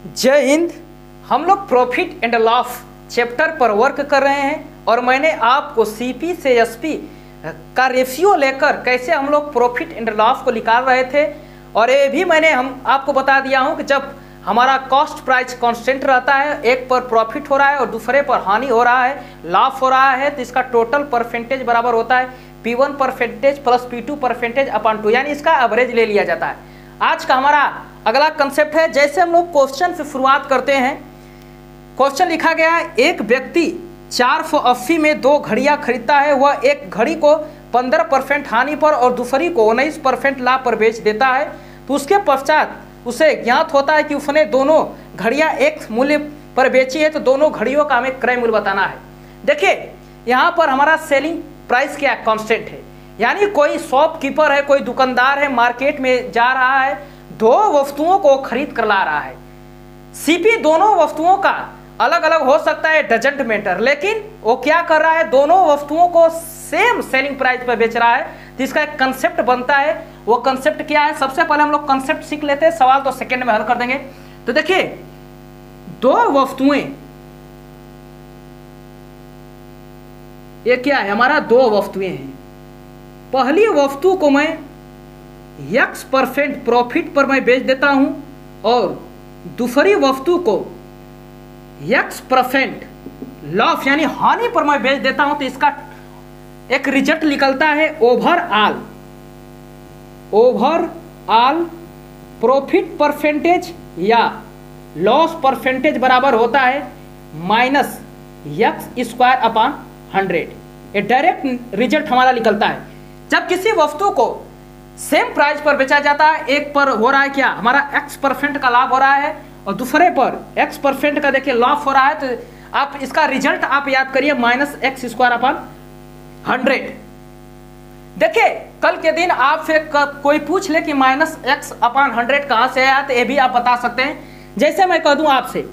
जय हिंद। हम लोग प्रॉफिट एंड लॉस चैप्टर पर वर्क कर रहे हैं और मैंने आपको सीपी से एसपी का रेशियो लेकर कैसे हम लोग प्रॉफिट एंड लॉस को निकाल रहे थे, और ये भी मैंने आपको बता दिया हूं कि जब हमारा कॉस्ट प्राइस कांस्टेंट रहता है, एक पर प्रॉफिट हो रहा है और दूसरे पर हानि हो रहा है, लॉस हो रहा है, तो इसका टोटल परसेंटेज बराबर होता है P1 percentage plus P2 percentage upon 2, यानी इसका एवरेज ले लिया जाता है। आज का हमारा अगला कंसेप्ट है, जैसे हम लोग क्वेश्चन से शुरुआत करते हैं। क्वेश्चन लिखा गया है, एक व्यक्ति 480 में 2 घड़ियां खरीदता है। वह एक घड़ी को 15% हानि पर और दूसरी को 19% लाभ पर बेच देता है। तो उसके पश्चात उसे ज्ञात होता है कि उसने दोनों घड़ियां एक मूल्य पर बेची है, तो दोनों घड़ियों का हमें क्रय मूल्य बताना है। देखिए यहाँ पर हमारा सेलिंग प्राइस क्या कांस्टेंट है, यानी कोई शॉपकीपर है, कोई दुकानदार है, मार्केट में जा रहा है, 2 वस्तुओं को खरीद कर ला रहा है। सीपी दोनों वस्तुओं का अलग अलग हो सकता है, डजंट मैटर, लेकिन वो क्या कर रहा है, दोनों वस्तुओं को सेम सेलिंग प्राइस पर बेच रहा है। तो इसका एक कंसेप्ट बनता है। वो कंसेप्ट क्या है, सबसे पहले हम लोग कंसेप्ट सीख लेते हैं, सवाल तो सेकंड में हल कर देंगे। तो देखिए 2 वस्तुएं, ये क्या है, हमारा 2 वस्तुएं हैं। पहली वस्तु को मैं X% प्रॉफिट पर मैं बेच देता हूं और दूसरी वस्तु को X% लॉस यानी हानि पर मैं बेच देता हूं। तो इसका एक रिजल्ट निकलता है ओवरऑल प्रॉफिट परसेंटेज या लॉस परसेंटेज बराबर होता है -X² / 100। ये डायरेक्ट रिजल्ट हमारा निकलता है। जब किसी वस्तु को सेम प्राइस पर बेचा जाता है, एक पर हो रहा है क्या, हमारा X% का लाभ हो रहा है और दूसरे पर X% का देखिए लॉस हो रहा है, तो आप इसका रिजल्ट आप याद करिए -X² / 100। देखिए कल के दिन आपसे कोई पूछ ले कि -X / 100 कहां से आया, तो ये भी आप बता सकते हैं। जैसे मैं कह दूं आपसे,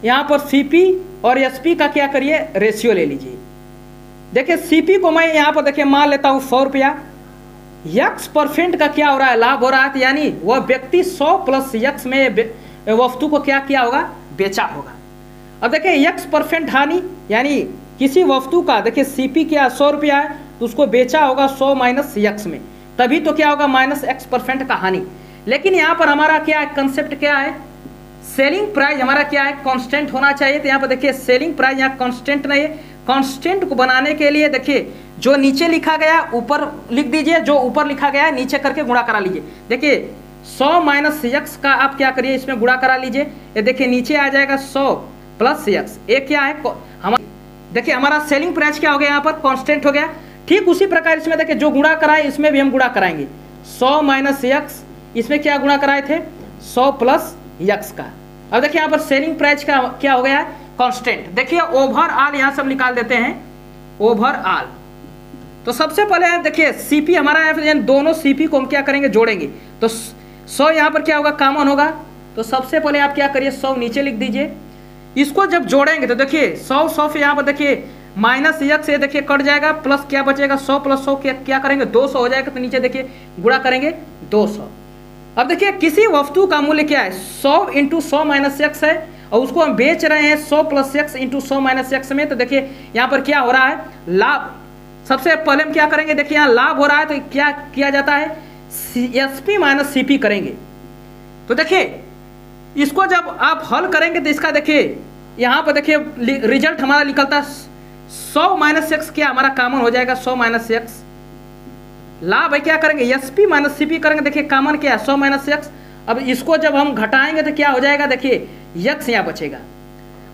यहां पर सीपी और एसपी का क्या करिए, रेशियो ले लीजिए। देखिए सीपी को मैं यहां पर देखिए मान लेता हूं 100 रुपया। X% का क्या हो रहा है, लाभ हो रहा है, यानी वह व्यक्ति 100 + X में वस्तु को क्या किया होगा, बेचा होगा। अब देखिए X% हानि, यानी किसी वस्तु का देखिए सीपी क्या 100 रुपया है, तो उसको बेचा होगा 100 - X में, तभी तो क्या होगा -X% का हानि। लेकिन यहाँ पर हमारा क्या है, कंसेप्ट क्या है, सेलिंग प्राइस हमारा क्या है, कांस्टेंट होना चाहिए। तो यहाँ पर देखिए सेलिंग प्राइस यहाँ कांस्टेंट नहीं है। कांस्टेंट को बनाने के लिए देखिए जो नीचे लिखा गया ऊपर लिख दीजिए, जो ऊपर लिखा गया है नीचे करके गुणा करा लीजिए। देखिए 100 - X का आप क्या करिए, इसमें गुणा करा लीजिए। ये देखिए नीचे आ जाएगा 100 + X। ये क्या है, हमारा देखिए हमारा सेलिंग प्राइस क्या हो गया, यहाँ पर कांस्टेंट हो गया। ठीक उसी प्रकार इसमें देखिए जो गुणा कराए इसमें भी हम गुणा कराएंगे। 100 - X, इसमें क्या गुणा कराए थे, 100 + X का। अब देखिए यहाँ पर सेलिंग प्राइस का क्या हो गया, कांस्टेंट। देखिए ओवरऑल यहाँ सब निकाल देते हैं, ओवरऑल। तो सबसे पहले देखिए सीपी हमारा है, दोनों सीपी को हम क्या करेंगे, जोड़ेंगे। तो 100 यहाँ पर क्या होगा, कॉमन होगा। तो सबसे पहले आप क्या करिए, 100 नीचे लिख दीजिए। इसको जब जोड़ेंगे तो देखिए 100 से यहाँ पर देखिए -X ये देखिए कट जाएगा, प्लस क्या बचेगा, 100 + 100 क्या करेंगे, 200 हो जाएगा। तो नीचे देखिए गुणा करेंगे 200। अब देखिए किसी वस्तु का मूल्य क्या है, 100 × 100 - X है, और उसको हम बेच रहे हैं 100 + X × 100 - X में। तो देखिए यहाँ पर क्या हो रहा है, लाभ। सबसे पहले हम क्या करेंगे, देखिए यहाँ लाभ हो रहा है, तो क्या किया जाता है, SP - CP करेंगे। तो देखिए इसको जब आप हल करेंगे तो इसका देखिए यहाँ पर देखिए रिजल्ट हमारा निकलता है 100 - X क्या हमारा कॉमन हो जाएगा, 100 - X। लाभ है, क्या करेंगे, SP - CP करेंगे। देखिए कॉमन क्या है, 100 - X। अब इसको जब हम घटाएंगे तो क्या हो जाएगा, देखिए X यहाँ बचेगा।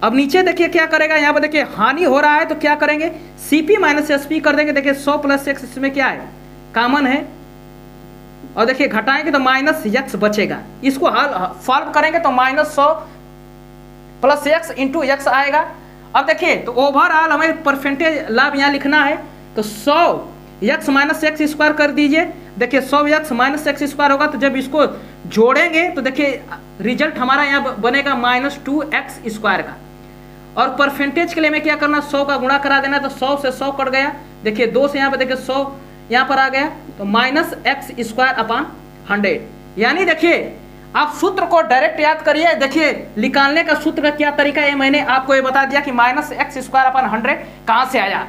अब नीचे देखिए क्या करेगा, यहाँ पर देखिए हानि हो रहा है, तो क्या करेंगे, CP - SP कर देंगे। देखिए 100 + X इसमें क्या है, कॉमन है, और देखिए घटाएंगे तो -X बचेगा। इसको सॉल्व करेंगे तो -100 + X × X आएगा। अब देखिए तो ओवरऑल हमें परसेंटेज लाभ यहाँ लिखना है, तो 100 X - X² कर दीजिए। देखिए 100 X - X² होगा, तो जब इसको जोड़ेंगे तो देखिए रिजल्ट हमारा यहाँ बनेगा -2X² का। और परसेंटेज के लिए हमें क्या करना, 100 का गुणा करा देना। तो 100 से 100 कट गया, देखिए 2 से यहाँ पर देखिए 100 यहाँ पर आ गया, तो -X² / 100। यानी देखिए आप सूत्र को डायरेक्ट याद करिए। देखिए निकालने का सूत्र का क्या तरीका है, मैंने आपको ये बता दिया कि माइनस एक्स स्क्वायर अपन 100 कहां से आया।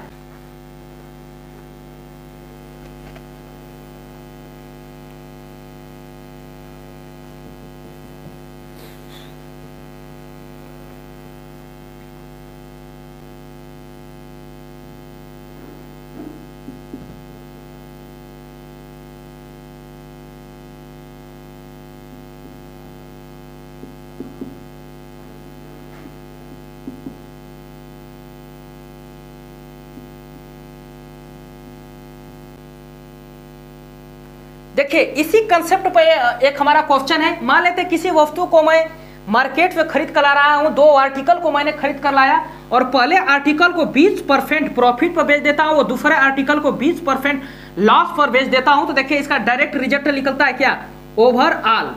देखिए इसी कंसेप्ट पे एक हमारा क्वेश्चन है। मान लेते किसी वस्तु को मैं मार्केट में खरीद कर ला रहा हूं, 2 आर्टिकल को मैंने खरीद कर लाया और पहले आर्टिकल को 20% प्रॉफिट पर बेच देता हूं और दूसरे आर्टिकल को 20% लॉस पर बेच देता हूं। तो देखिए इसका डायरेक्ट रिजल्ट निकलता है क्या, ओवरऑल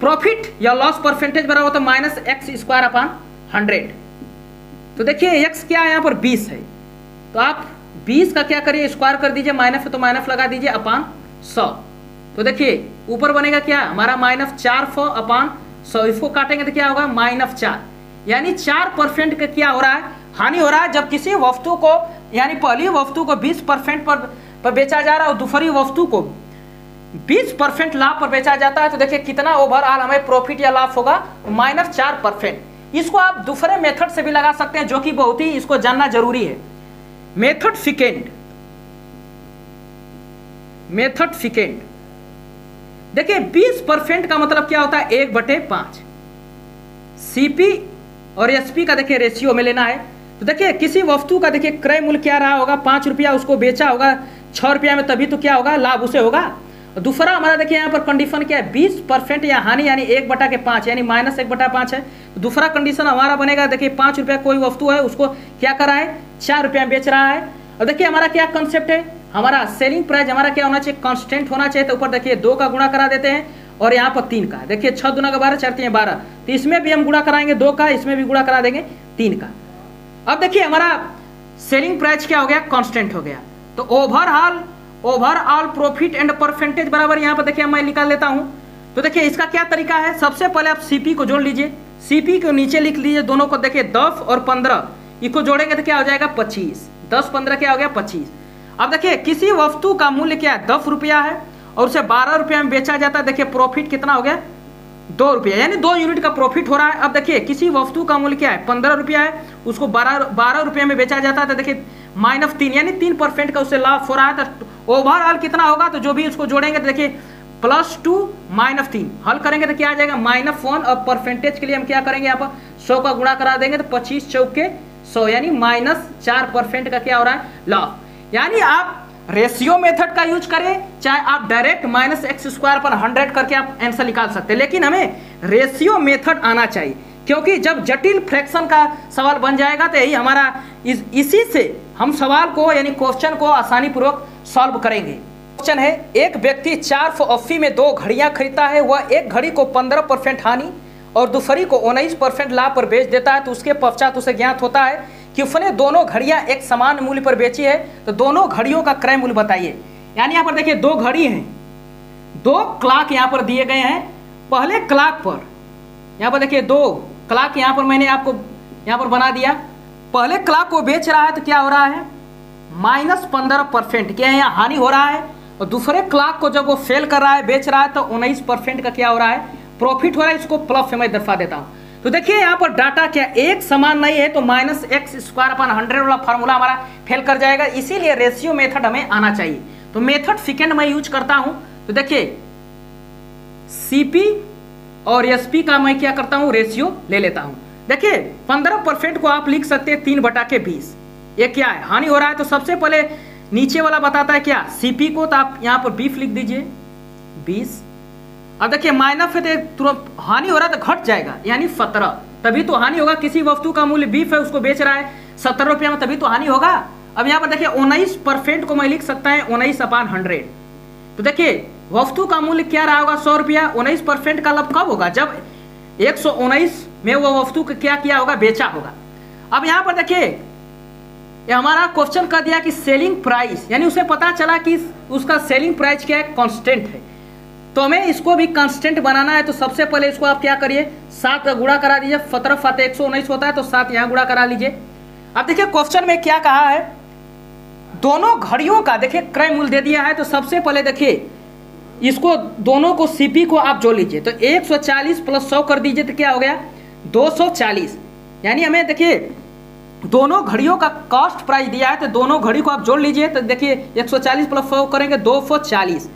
प्रॉफिट या लॉस परसेंटेज बराबर होता है माइनस एक्स स्क्वायर अपॉन 100। तो देखिए एक्स क्या है यहाँ पर 20 है, तो आप 20 का क्या करिए स्क्वायर कर दीजिए, माइनस है तो माइनस लगा दीजिए अपॉन 100। तो देखिए ऊपर बनेगा क्या हमारा माइनस 400 अपॉन 100, इसको काटेंगे तो क्या होगा माइनस 4, यानी 4% का क्या हो रहा है, हानि हो रहा है। जब किसी वस्तु को यानी पहली वस्तु को 20% पर बेचा जा रहा है और दूसरी वस्तु को 20% लाभ पर बेचा जाता है, तो देखिए कितना ओवरऑल हमें प्रॉफिट या लाभ होगा, माइनस 4%। इसको आप दूसरे मेथड से भी लगा सकते हैं जो कि बहुत ही इसको जानना जरूरी है। मेथड सेकेंड, मेथड सेकेंड देखिए 20% का मतलब क्या होता है 1/5। सीपी और एसपी का देखिए रेशियो में लेना है। तो देखिए किसी वस्तु का देखिए क्रय मूल्य क्या रहा होगा 5 रुपया, उसको बेचा होगा 6 रुपया में, तभी तो क्या होगा लाभ उसे होगा। दूसरा हमारा देखिए यहाँ पर कंडीशन क्या है 20% या हानि यानी 1/5 यानी माइनस 1/5 है। दूसरा कंडीशन हमारा बनेगा देखिए 5 रुपया कोई वस्तु है उसको क्या करा है 4 रुपया बेच रहा है। और देखिए हमारा क्या कंसेप्ट है, हमारा सेलिंग प्राइस हमारा क्या होना चाहिए कांस्टेंट होना चाहिए। तो ऊपर देखिए 2 का गुणा करा देते हैं और यहाँ पर 3 का, देखिए 6 दूना का 12 4 3 12, तो इसमें भी हम गुणा कराएंगे 2 का, इसमें भी गुणा करा देंगे 3 का। अब देखिए हमारा सेलिंग प्राइस क्या हो गया कांस्टेंट हो गया। तो ओवरऑल प्रॉफिट एंड परसेंटेज बराबर यहाँ पर देखिए मैं निकाल लेता हूँ। तो देखिए इसका क्या तरीका है, सबसे पहले आप सीपी को जोड़ लीजिए, सीपी को नीचे लिख लीजिए, दोनों को देखिए 10 और 15 इसको जोड़ेंगे तो क्या हो जाएगा 25, 10 15 क्या हो गया 25। अब देखिए किसी वस्तु का मूल्य क्या है 10 रुपया है और उसे 12 रुपया में बेचा जाता है, देखिए प्रॉफिट कितना हो गया 2 रुपया, यानी 2 यूनिट का प्रॉफिट हो रहा है। अब देखिए किसी वस्तु का मूल्य क्या है 15 रुपया है, उसको 12 रुपये में बेचा जाता है, तो देखिए -3 यानी 3% का उससे लाभ हो रहा है। तो ओवरऑल कितना होगा, तो जो भी उसको जोड़ेंगे तो देखिए +2 -3 हल करेंगे तो क्या आ जाएगा -1। और परसेंटेज के लिए हम क्या करेंगे यहाँ पर 100 का गुणा करा देंगे तो 25 चौके 100 यानी -4% का क्या हो रहा है लाभ। यानी आप रेशियो मेथड का यूज करें चाहे आप डायरेक्ट -x² करके आप आंसर निकाल सकते हैं, लेकिन हमें रेशियो मेथड आना चाहिए, क्योंकि जब जटिल फ्रैक्शन का सवाल बन जाएगा तो यही हमारा इसी से हम सवाल को यानी क्वेश्चन को आसानी पूर्वक सॉल्व करेंगे। क्वेश्चन है एक व्यक्ति 480 में 2 घड़ियां खरीदता है, वह एक घड़ी को 15% हानि और दूसरी को 19% लाभ पर बेच देता है। तो उसके पश्चात उसे ज्ञात होता है कि उसने दोनों घड़ियां एक समान मूल्य पर बेची है, तो दोनों घड़ियों का क्रय मूल्य बताइए। यानी यहाँ पर देखिए 2 घड़ी हैं, 2 क्लॉक यहाँ पर दिए गए हैं। पहले क्लॉक पर यहाँ पर देखिए 2 क्लॉक यहाँ पर मैंने आपको यहाँ पर बना दिया। पहले क्लॉक को बेच रहा है तो क्या हो रहा है -15% क्या है यहाँ हानि हो रहा है, और दूसरे क्लॉक को जब वो सेल कर रहा है बेच रहा है तो 19% का क्या हो रहा है प्रॉफिट हो रहा है। इसको प्लस से मैं दर्शा देता हूँ। तो देखिए यहाँ पर डाटा क्या एक समान नहीं है, तो -x² 100 वाला फार्मूला हमारा फेल कर जाएगा, इसीलिए रेशियो मेथड हमें आना चाहिए। तो मेथड सेकेंड मैं यूज करता हूं। तो देखिए सीपी और एसपी का मैं क्या करता हूं रेशियो ले लेता हूं। देखिए 15% को आप लिख सकते हैं 3/20, ये क्या है हानि हो रहा है। तो सबसे पहले नीचे वाला बताता है क्या सीपी को, तो आप यहाँ पर 20 लिख दीजिए 20। अब देखिए माइनस है तो तुरंत हानि हो रहा है तो घट जाएगा यानी 17, तभी तो हानि होगा। किसी वस्तु का मूल्य 20 है उसको बेच रहा है 17 रुपया में, तभी तो हानि होगा। अब यहाँ पर देखिए 19% को मैं लिख सकता है 19/100। तो देखिए वस्तु का मूल्य क्या रहा होगा 100 रुपया, 19% का लाभ कब होगा जब 119 में वो वस्तु का क्या किया होगा बेचा होगा। अब यहाँ पर देखिए ये हमारा क्वेश्चन कर दिया कि सेलिंग प्राइस, यानी उसे पता चला कि उसका सेलिंग प्राइस क्या है कांस्टेंट है। तो हमें इसको भी कांस्टेंट बनाना है, तो सबसे पहले इसको आप क्या करिए, 7 का गुणा करा दीजिए। 17 फाते 119 होता है, तो 7 यहाँ गुणा करा लीजिए। अब देखिए क्वेश्चन में क्या कहा है, दोनों घड़ियों का देखिए क्रय मूल्य दे दिया है। तो सबसे पहले देखिए इसको दोनों को सीपी को आप जोड़ लीजिए, तो 140 प्लस 100 कर दीजिए, तो क्या हो गया 240। यानी हमें देखिए दोनों घड़ियों का कॉस्ट प्राइस दिया है, तो दोनों घड़ी को आप जोड़ लीजिए। तो देखिए 140 प्लस 100 करेंगे 240,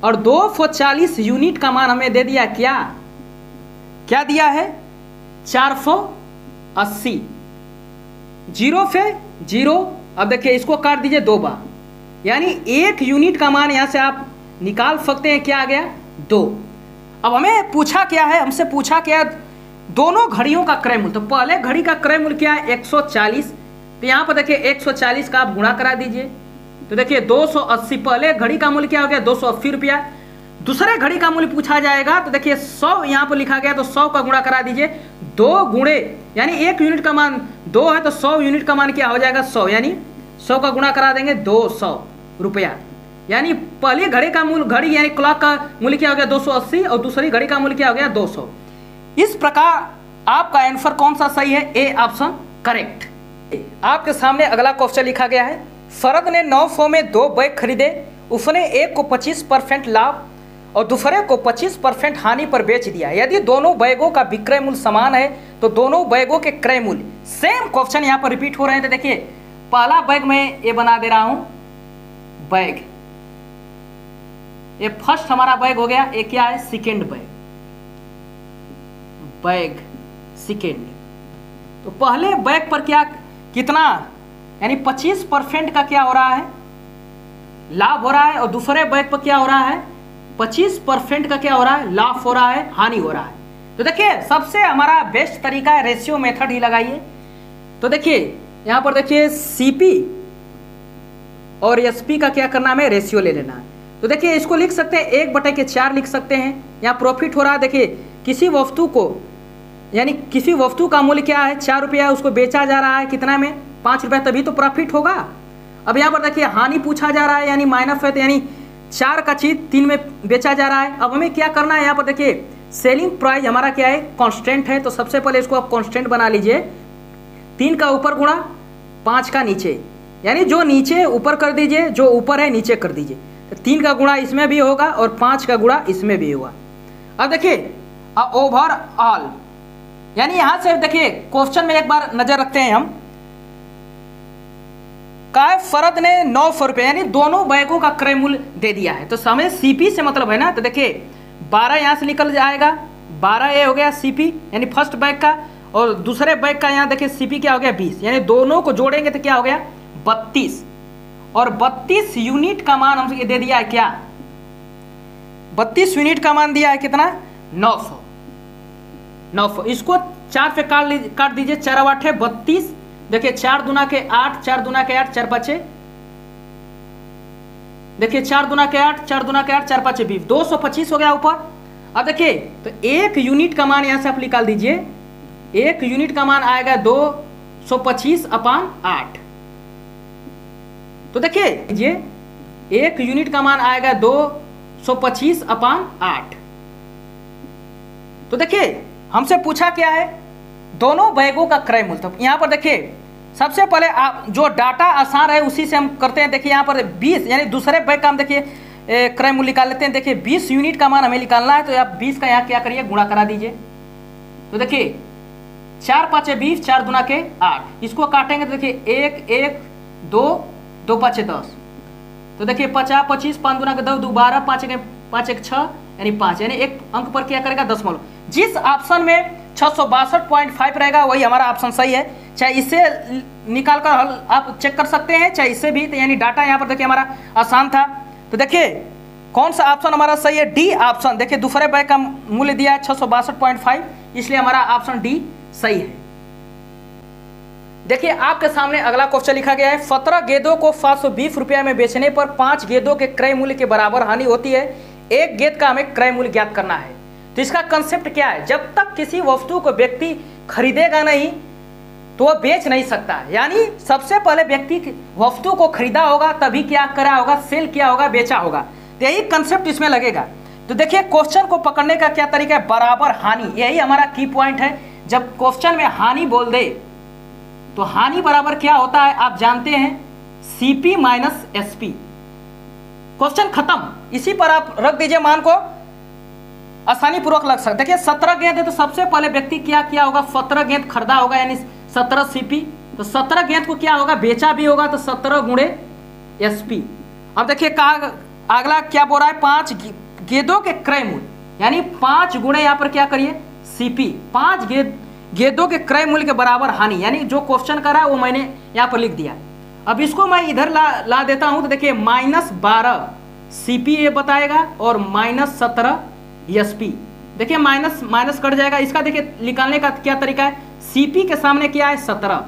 और 240 यूनिट का मान हमें दे दिया क्या, क्या दिया है 480। जीरो से जीरो, अब देखिए इसको काट दीजिए 2 बार, यानी 1 यूनिट का मान यहां से आप निकाल सकते हैं, क्या आ गया 2। अब हमें पूछा क्या है, हमसे पूछा क्या है दोनों घड़ियों का क्रय मूल्य। तो पहले घड़ी का क्रय मूल्य क्या है 140, तो यहां पर देखिए 140 का आप गुणा करा दीजिए, तो देखिए 280। पहले घड़ी का मूल्य क्या हो गया 280 रुपया। दूसरे घड़ी का मूल्य पूछा जाएगा, तो देखिए 100 यहां पर लिखा गया, तो 100 का गुणा करा दीजिए। 2 गुणे यानी 1 यूनिट का मान 2 है, तो 100 यूनिट का मान क्या हो जाएगा 100, यानी 100 का गुणा करा देंगे 200 रुपया। यानी पहली घड़ी का मूल्य, घड़ी यानी क्लॉक का मूल्य क्या हो गया 280, और दूसरी घड़ी का मूल्य क्या हो गया 200। इस प्रकार आपका आंसर कौन सा सही है, ए ऑप्शन करेक्ट। आपके सामने अगला क्वेश्चन लिखा गया है, फरद ने 900 में 2 बैग खरीदे, उसने एक को 25% लाभ और दूसरे को 25% हानि पर बेच दिया। यदि दोनों बैगों का विक्रय मूल्य समान है तो दोनों बैगों के क्रय मूल्य। सेम क्वेश्चन यहाँ पर रिपीट हो रहे हैं। तो देखिए पहला बैग मैं ये बना दे रहा हूं बैग, ये फर्स्ट हमारा बैग हो गया, ये क्या है सेकेंड बैग, बैग सेकेंड। तो पहले बैग पर क्या कितना यानी 25% का क्या हो रहा है लाभ हो रहा है, और दूसरे बैग पर क्या हो रहा है 25% का क्या हो रहा है लाभ हो रहा है, हानि हो रहा है। तो देखिए सबसे हमारा बेस्ट तरीका है रेशियो मेथड ही लगाइए। तो देखिए यहां पर देखिए सीपी और एसपी का क्या करना है, रेशियो ले लेना है। तो देखिए इसको लिख सकते हैं 1/4 लिख सकते हैं। यहाँ प्रॉफिट हो रहा है, देखिए किसी वस्तु को यानी किसी वस्तु का मूल्य क्या है 4 रुपया, उसको बेचा जा रहा है कितना में 5 रुपया, तभी तो प्रॉफिट होगा। अब यहाँ पर देखिए हानि पूछा जा रहा है, यानी माइनस है, तो यानी 4 का चीज 3 में बेचा जा रहा है। अब हमें क्या करना है, यहाँ पर देखिए सेलिंग प्राइस हमारा क्या है कांस्टेंट है, तो सबसे पहले इसको आप कांस्टेंट बना लीजिए। 3 का ऊपर गुणा 5 का नीचे, यानी जो नीचे ऊपर कर दीजिए, जो ऊपर है नीचे कर दीजिए। तो 3 का गुणा इसमें भी होगा और 5 का गुणा इसमें भी होगा। अब देखिए ओवरऑल, यानी यहां से देखिए क्वेश्चन में एक बार नजर रखते हैं हम, काय फरद ने 900 रुपए यानी दोनों बैगों का क्रय मूल्य दे दिया है। तो हमें सीपी से मतलब है ना, तो देखिए 12 यहां से निकल जाएगा, 12 ये हो गया सीपी यानी फर्स्ट बैग का, और दूसरे बैग का यहाँ देखिए सीपी क्या हो गया 20, यानी दोनों को जोड़ेंगे तो क्या हो गया 32, और 32 यूनिट का मान हमसे दे दिया है क्या 32 यूनिट का मान दिया है कितना 900। इसको 4 पे काट दीजिए, 4 8 है 32, देखिए 4 दूना के 8, 4 दूना के 8, 4 5, देखिए 4 दूना के 8, 4 दूना के 8, 4 5 20, 225 हो गया ऊपर। अब देखिए तो 1 यूनिट का मान यहां से आप निकाल दीजिए, 1 यूनिट का मान आएगा 225/8। तो देखिए ये 1 यूनिट का मान आएगा 225/8। तो देखिए हमसे पूछा क्या है दोनों बैगों का क्रय मूल्य। तो यहां पर देखिए सबसे पहले आप जो डाटा आसान है उसी से हम करते हैं। देखिए यहां पर 20 यानी दूसरे बैग का हम देखिए क्रय मूल्य निकाल लेते हैं। देखिए 20 यूनिट का मान हमें निकालना है, तो आप 20 का यहाँ क्या करिए गुणा करा दीजिए। तो देखिए 4 5 20, 4 दूना के 8, इसको काटेंगे तो देखिए 1 1 2 2 5 10, तो देखिए 50 25, 5 दूना के 10, 2 12, 5 1 6 यानी 5, यानी एक अंक पर क्या करेगा दशमलव। जिस ऑप्शन में 662.5 रहेगा वही हमारा ऑप्शन सही है। चाहे इससे निकाल कर हल आप चेक कर सकते हैं, चाहे इससे भी, तो यानी डाटा यहाँ पर देखिए हमारा आसान था। तो देखिए कौन सा ऑप्शन हमारा सही है, डी ऑप्शन। देखिए दूसरे बैग का मूल्य दिया है 662.5, इसलिए हमारा ऑप्शन डी सही है। देखिए आपके सामने अगला क्वेश्चन लिखा गया है, 17 गेंदों को 720 रुपये में बेचने पर 5 गेंदों के क्रय मूल्य के बराबर हानि होती है। एक गेंद का हमें क्रय मूल्य ज्ञात करना है। तो इसका कंसेप्ट क्या है, जब तक किसी वस्तु को व्यक्ति खरीदेगा नहीं तो वह बेच नहीं सकता। यानी सबसे पहले व्यक्ति वस्तु को खरीदा होगा, तभी क्या करा होगा, सेल किया होगा, बेचा होगा। तो यही कंसेप्ट इसमें लगेगा। तो देखिए क्वेश्चन को पकड़ने का क्या तरीका है, बराबर हानि, यही हमारा की पॉइंट है। जब क्वेश्चन में हानि बोल दे तो हानि बराबर क्या होता है आप जानते हैं, सीपी माइनस एसपी। क्वेश्चन खत्म, इसी पर आप रख दीजिए, मान को आसानी पूर्वक लग सकता है। देखिए 17 गेंद है तो सबसे पहले व्यक्ति क्या किया होगा, 17 गेंद खरीदा होगा, यानी 17 सीपी। तो 17 गेंद को क्या होगा, बेचा भी होगा, तो 17 गुणे एसपी। अब देखिए कहा अगला क्या बोल रहा है, 5 गेंदों के क्रय मूल्य, यानी 5 गुणे यहाँ पर क्या करिए सीपी, 5 गेंदों के क्रय मूल्य के बराबर हानि, यानी जो क्वेश्चन कर रहा है वो मैंने यहाँ पर लिख दिया। अब इसको मैं इधर ला देता हूँ, तो देखिए -12 सीपी ये बताएगा और -17 एसपी। देखिए माइनस माइनस कट जाएगा, इसका देखिए निकालने का क्या तरीका है, सीपी के सामने क्या है 17,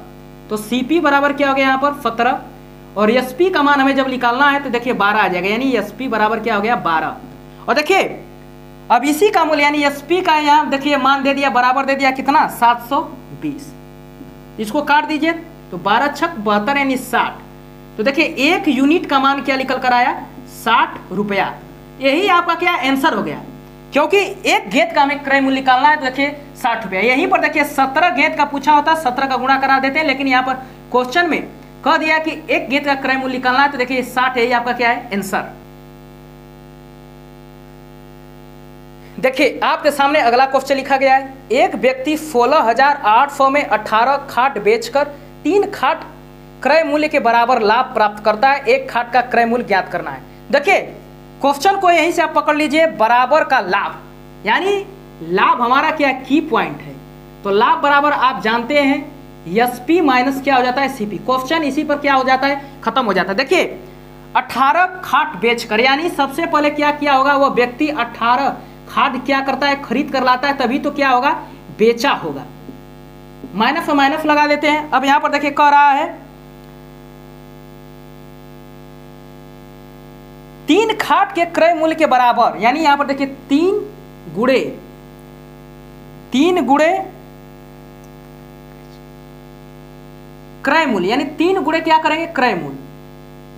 तो सीपी बराबर क्या हो गया यहाँ पर 17, और एसपी का मान हमें जब निकालना है तो देखिए 12 आ जाएगा, यानी एसपी बराबर क्या हो गया 12। और देखिए अब इसी का मूल्य यानी एसपी का यहाँ देखिए मान दे दिया, बराबर दे दिया कितना 720, इसको काट दीजिए तो 12 छक 72 यानी 60। तो देखिए 1 यूनिट का मान क्या निकल कर आया 60 रुपया, यही आपका क्या आंसर हो गया, क्योंकि एक गेंद का हमें क्रय मूल्य निकालना है तो देखिए 60 रुपया। यहीं पर देखिए 17 गेंद का पूछा होता 17 का गुणा करा देते हैं, लेकिन यहाँ पर क्वेश्चन में कह दिया कि एक गेंद का क्रय मूल्य निकालना है तो देखिए 60, यही आपका क्या है आंसर। देखिए आपके सामने अगला क्वेश्चन लिखा गया है, एक व्यक्ति 16,800 में 18 खाट बेचकर 3 खाट क्रय मूल्य के बराबर लाभ प्राप्त करता है, एक खाट का क्रय मूल्य ज्ञात करना है। देखिए क्वेश्चन को यहीं से आप पकड़ लीजिए, बराबर का लाभ, यानी लाभ हमारा क्या की पॉइंट है, तो लाभ बराबर आप जानते हैं एसपी माइनस क्या हो जाता है सीपी। क्वेश्चन इसी पर क्या हो जाता है खत्म हो जाता है। देखिए 18 खाट बेचकर, यानी सबसे पहले क्या किया होगा वो व्यक्ति 18 खाट क्या करता है खरीद कर लाता है, तभी तो क्या होगा बेचा होगा। माइनस और माइनस लगा देते हैं। अब यहां पर देखिए कह रहा है 3 खाट के क्रय मूल्य के बराबर, यानी यहां पर देखिए 3 गुणे क्रय मूल्य, यानी 3 गुणे क्या करेंगे क्रय मूल्य,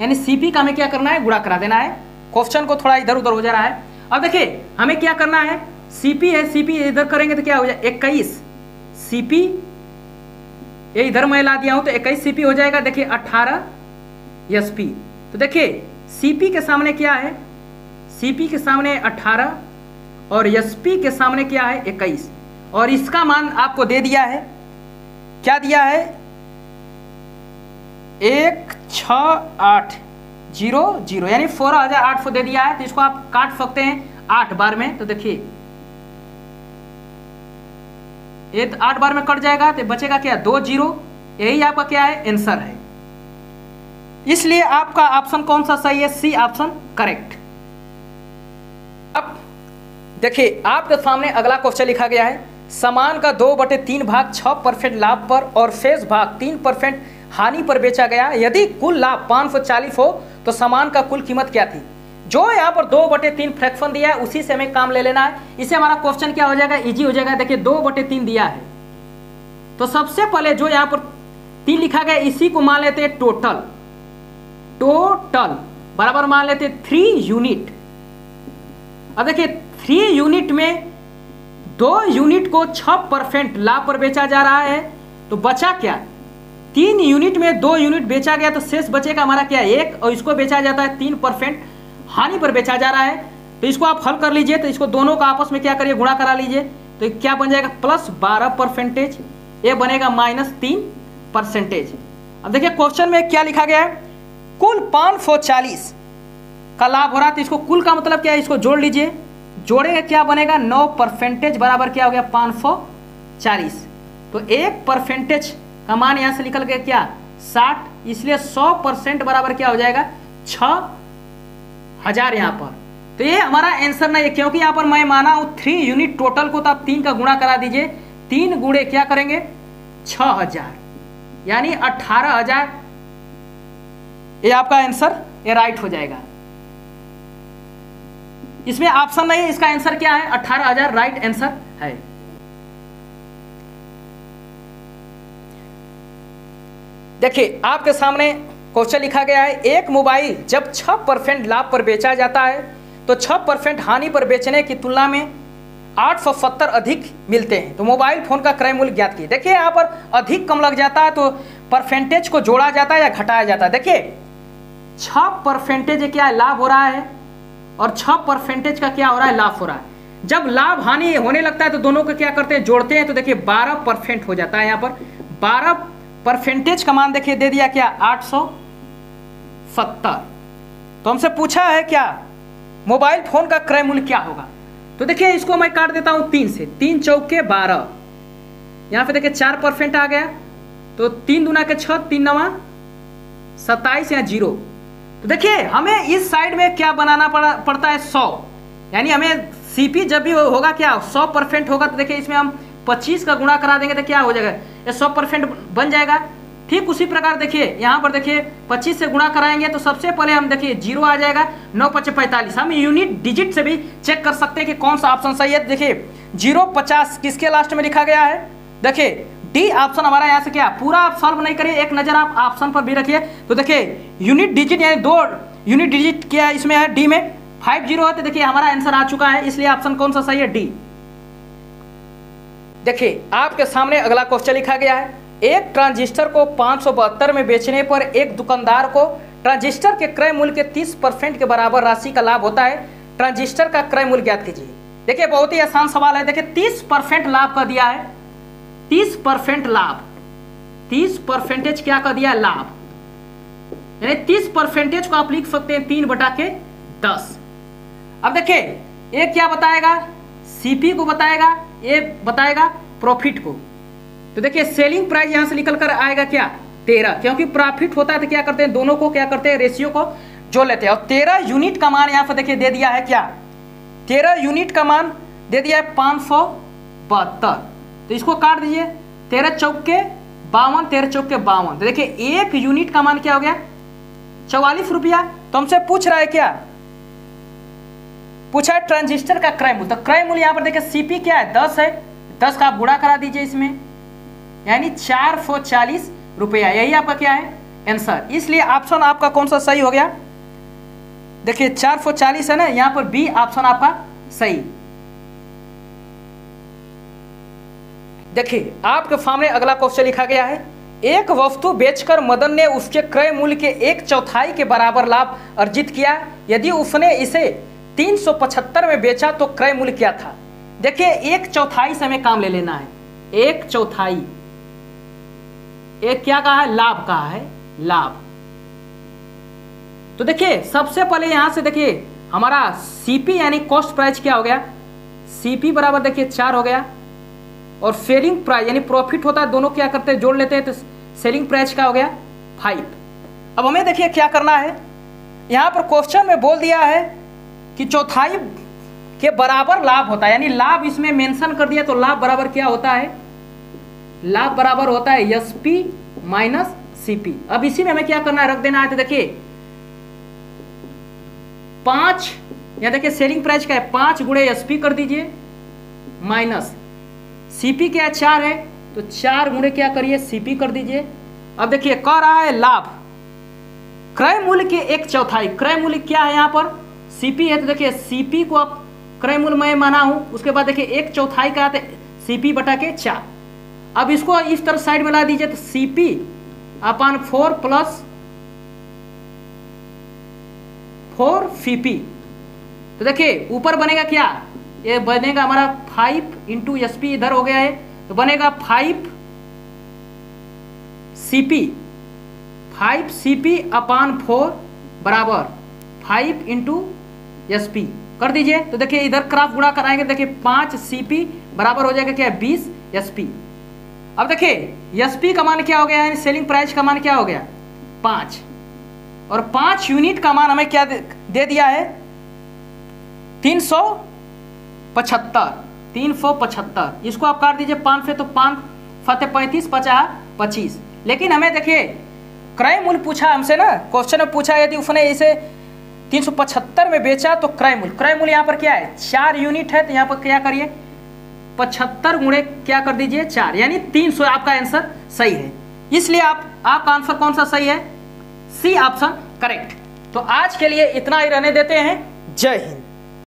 यानी सीपी का हमें क्या करना है गुणा करा देना है। क्वेश्चन को थोड़ा इधर उधर हो जा रहा है। अब देखिए हमें क्या करना है, सीपी है, सीपी इधर करेंगे तो क्या हो जाए 21 सीपी, ये इधर मैं ला दिया हूं तो 21 सीपी हो जाएगा। देखिए 18 एसपी, तो देखिए सीपी के सामने क्या है, सीपी के सामने 18 और एसपी के सामने क्या है 21, और इसका मान आपको दे दिया है, क्या दिया है 16,800, यानी 4,800 दे दिया है। तो इसको आप काट सकते हैं 8 बार में, तो देखिए ये 8 बार में कट जाएगा तो बचेगा क्या 2 0, यही आपका क्या है आंसर है। इसलिए आपका ऑप्शन कौन सा सही है, सी ऑप्शन करेक्ट। अब देखिए आपके सामने अगला क्वेश्चन लिखा गया है, सामान का 2/3 भाग 6% लाभ पर और शेष भाग 3% हानि पर बेचा गया, यदि कुल लाभ 540 हो तो सामान का कुल कीमत क्या थी। जो यहाँ पर 2/3 फ्रैक्शन दिया है उसी से हमें काम ले लेना है, इससे हमारा क्वेश्चन क्या हो जाएगा इजी हो जाएगा। देखिए 2/3 दिया है तो सबसे पहले जो यहाँ पर 3 लिखा गया इसी को मान लेते हैं टोटल बराबर मान लेते 3 यूनिट। अब देखिए 3 यूनिट में 2 यूनिट को 6% लाभ पर बेचा जा रहा है, तो बचा क्या 3 यूनिट में 2 यूनिट बेचा गया तो शेष बचेगा हमारा क्या 1, और इसको बेचा जाता है 3% हानि पर बेचा जा रहा है। तो इसको आप हल कर लीजिए, तो इसको दोनों का आपस में क्या करिए गुणा करा लीजिए, तो क्या बन जाएगा +12%, ये बनेगा -3%। अब देखिए क्वेश्चन में क्या लिखा गया है, कुल 540 का लाभ हो रहा है, तो इसको कुल का मतलब क्या है इसको जोड़ लीजिए, जोड़ेंगे क्या बनेगा 9% बराबर क्या हो गया 540, तो 1% का मान यहां से निकल गया क्या 60, इसलिए 100% बराबर क्या हो जाएगा 6,000 यहां पर। तो ये हमारा आंसर नहीं है, क्योंकि यहां पर मैं माना हूं 3 यूनिट टोटल को, तो आप 3 का गुणा करा दीजिए, 3 गुणे क्या करेंगे 6,000, यानी 18,000, ये आपका आंसर ये राइट हो जाएगा। इसमें ऑप्शन नहीं है, इसका आंसर क्या है 18,000 राइट आंसर है। देखिए आपके सामने क्वेश्चन लिखा गया है, एक मोबाइल जब 6% लाभ पर बेचा जाता है तो 6% हानि पर बेचने की तुलना में 870 अधिक मिलते हैं। तो मोबाइल फोन का क्रय मूल्य ज्ञात कीजिए। देखिए यहाँ पर अधिक कम लग जाता है तो परसेंटेज को जोड़ा जाता है या घटाया जाता है। देखिए 6% क्या है, लाभ हो रहा है, और 6% का क्या हो रहा है, लाभ हो रहा है। जब लाभ हानि होने लगता है तो दोनों को क्या करते हैं, जोड़ते हैं। तो देखिए 12% हो जाता है। यहाँ पर 12% का मान देखिए दे दिया क्या, 870। तो हमसे पूछा है क्या, मोबाइल फोन का क्रय मूल्य क्या होगा। तो देखिए इसको मैं काट देता हूं 3 से, 3 चौके 12, यहां पे देखिए 4% आ गया, तो 3 दूना के 6, 3 नवा 27 या 0। तो देखिए हमें इस साइड में क्या बनाना पड़ता है, 100, यानी हमें सीपी जब भी होगा क्या 100% होगा। तो देखिए इसमें हम 25 का गुणा करा देंगे तो क्या हो जाएगा, ये 100% बन जाएगा। ठीक उसी प्रकार देखिए यहाँ पर देखिए 25 से गुणा कराएंगे तो सबसे पहले हम देखिए 0 आ जाएगा, 9 × 5 = 45। हम यूनिट डिजिट से भी चेक कर सकते हैं कि कौन सा ऑप्शन सही है। देखिए 0 50 किसके लास्ट में लिखा गया है, देखिए डी ऑप्शन हमारा यहाँ से क्या, पूरा आप सॉल्व नहीं करिए, एक नजर आप ऑप्शन पर भी रखिए। तो देखिए यूनिट डिजिट यानी 2 यूनिट डिजिट क्या इसमें है, डी में 50 है। तो देखिए हमारा आंसर आ चुका है, इसलिए ऑप्शन कौन सा सही है, डी। देखिए आपके सामने अगला क्वेश्चन लिखा गया है, एक ट्रांजिस्टर को 572 में बेचने पर एक दुकानदार को ट्रांजिस्टर के क्रय मूल्य के 30% के बराबर राशि का लाभ होता है। ट्रांजिस्टर का क्रय मूल्य ज्ञात कीजिए। देखिए बहुत ही आसान सवाल है। देखिए 30% लाभ का दिया है, 30% लाभ, 30% क्या का दिया, लाभ, यानी 30% को आप लिख सकते हैं 3/10। अब देखिए ये क्या बताएगा, सीपी को बताएगा, ये बताएगा प्रॉफिट को। तो देखिए सेलिंग प्राइस यहां से निकल कर आएगा क्या, 13, क्योंकि प्रॉफिट होता है तो क्या करते हैं, दोनों को क्या करते हैं, रेशियो को जोड़ लेते हैं। और 13 यूनिट का मान यहां पर देखिए दे दिया है क्या, 13 यूनिट का मान दे दिया है 572। तो इसको काट दीजिए, 13 चौके 52, 13 चौके 52। तो देखिए 1 यूनिट का मान क्या हो गया, 44 रुपया। तो हमसे पूछ रहा है क्या, पूछा है ट्रांजिस्टर का क्रय मूल्य। तो क्रय मूल्य यहां पर देखिए सीपी क्या है, 10 है, 10 का आप गुणा करा दीजिए इसमें, यानी 440 रुपया। यही आपका क्या है, आंसर। इसलिए ऑप्शन आपका कौन सा सही हो गया, देखिए 440 है ना, यहां पर बी ऑप्शन आपका सही। देखिए आपके सामने अगला क्वेश्चन लिखा गया है, एक वस्तु बेचकर मदन ने उसके क्रय मूल्य के 1/4 के बराबर लाभ अर्जित किया। यदि उसने इसे 375 में बेचा तो क्रय मूल्य क्या था। देखिए 1/4 से हमें काम ले लेना है, 1/4, एक क्या कहा है, लाभ कहा है, लाभ। तो देखिए सबसे पहले यहां से देखिए हमारा सीपी यानी कॉस्ट प्राइस क्या हो गया, सीपी बराबर देखिए 4 हो गया, और सेलिंग प्राइस यानी प्रॉफिट होता है, दोनों क्या करते हैं, जोड़ लेते हैं, तो सेलिंग प्राइस क्या हो गया, 5। अब हमें देखिए क्या करना है, यहां पर क्वेश्चन में बोल दिया है कि चौथाई के बराबर लाभ होता है, यानी लाभ इसमें मेंशन कर दिया। तो लाभ बराबर क्या होता है, लाभ बराबर होता है एसपी माइनस सीपी। अब इसी में हमें क्या करना है, रख देना है। तो देखिए 5, यहां देखिए सेलिंग प्राइस क्या है, 5 × एसपी कर दीजिए, माइनस सीपी क्या है, 4 है, तो 4 × क्या करिए, सीपी कर दीजिए। अब देखिए कह रहा है लाभ क्रय मूल्य के 1/4, क्रय मूल्य क्या है, यहां पर सीपी है। तो देखिए सीपी को आप क्रय मूल्य मैं माना हूं, उसके बाद देखिए 1/4 का आते सीपी बटा के 4। अब इसको इस तरफ साइड में ला दीजिए, तो सीपी अपन 4 + 4 सीपी। तो देखिए ऊपर बनेगा क्या, ये बनेगा हमारा 5 × एसपी, इधर हो गया है, तो बनेगा 5 सीपी, 5 सीपी अपन 4 बराबर 5 × एसपी कर दीजिए। तो देखिए इधर क्रॉस गुणा कराएंगे, देखिए 5 सीपी बराबर हो जाएगा क्या, 20 एसपी। अब देखिए एसपी का मान क्या हो गया है, सेलिंग प्राइस का मान क्या हो गया, 5, और 5 यूनिट का मान हमें क्या दे दिया है, 375, 375। इसको आप काट दीजिए 5 से, तो 5 फते 35, 50 25। लेकिन हमें देखिए क्रय मूल्य पूछा हमसे ना, क्वेश्चन में पूछा यदि उसने इसे 375 में बेचा तो क्रय मूल्य, क्रय मूल्य यहाँ पर क्या है, 4 यूनिट है, तो यहाँ पर क्या करिए 75 × क्या कर दीजिए 4, यानी 300 आपका आंसर सही है। इसलिए आपका आंसर कौन सा सही है, सी ऑप्शन करेक्ट। तो आज के लिए इतना ही रहने देते हैं। जय हिंद।